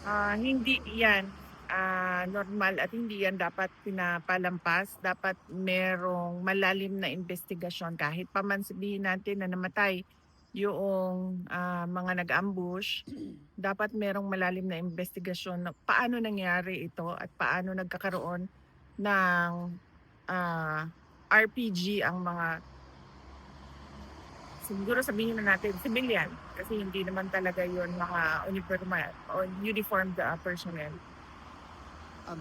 Hindi yan, normal at hindi yan dapat pinapalampas. Dapat merong malalim na investigasyon kahit pa man sabihin natin na namatay yung, mga nag-ambush, dapat merong malalim na investigasyon na paano nangyari ito at paano nagkakaroon ng, ah, RPG ang mga siguro sabihin na natin civilian kasi hindi naman talaga yon mga uniforma o uniformed, personnel.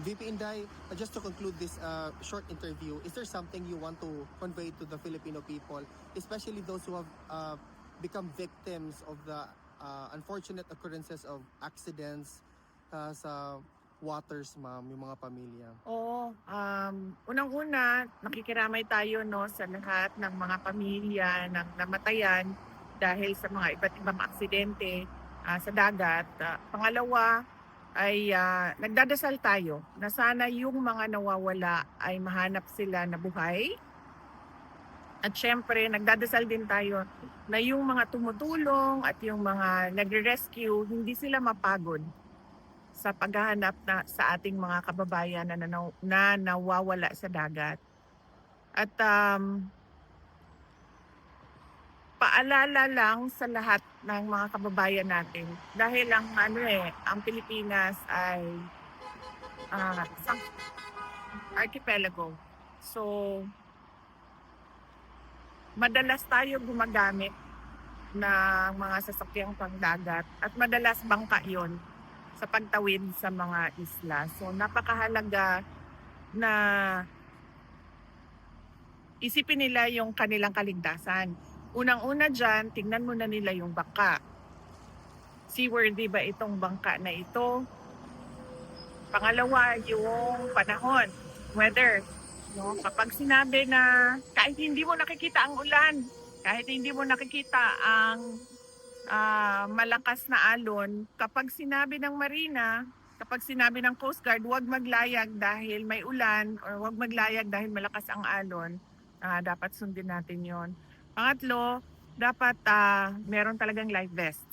VP Inday, just to conclude this short interview, is there something you want to convey to the Filipino people, especially those who have become victims of the unfortunate occurrences of accidents sa waters, ma'am, yung mga pamilya? Oo, unang-una nakikiramay tayo 'no sa lahat ng mga pamilya ng namatayan dahil sa mga iba't ibang aksidente, sa dagat. Pangalawa ay, nagdadasal tayo na sana yung mga nawawala ay mahanap sila na buhay. At siyempre nagdadasal din tayo na yung mga tumutulong at yung mga nagre-rescue hindi sila mapagod sa paghahanap na sa ating mga kababayan na nawawala sa dagat. At, paalala lang sa lahat ng mga kababayan natin dahil ang Pilipinas ay, isang archipelago. So, madalas tayo gumagamit ng mga sasakyang pangdagat at madalas bangka 'yon sa pagtawid sa mga isla. So, napakahalaga na isipin nila yung kanilang kaligtasan. Unang-una diyan, tingnan muna nila yung bangka. Seaworthy ba itong bangka na ito? Pangalawa, yung panahon, weather. No? Kapag sinabi na kahit hindi mo nakikita ang ulan, kahit hindi mo nakikita ang malakas na alon, kapag sinabi ng marina, kapag sinabi ng Coast Guard, huwag maglayag dahil may ulan or huwag maglayag dahil malakas ang alon, dapat sundin natin yon. Pangatlo, dapat meron talagang life vest.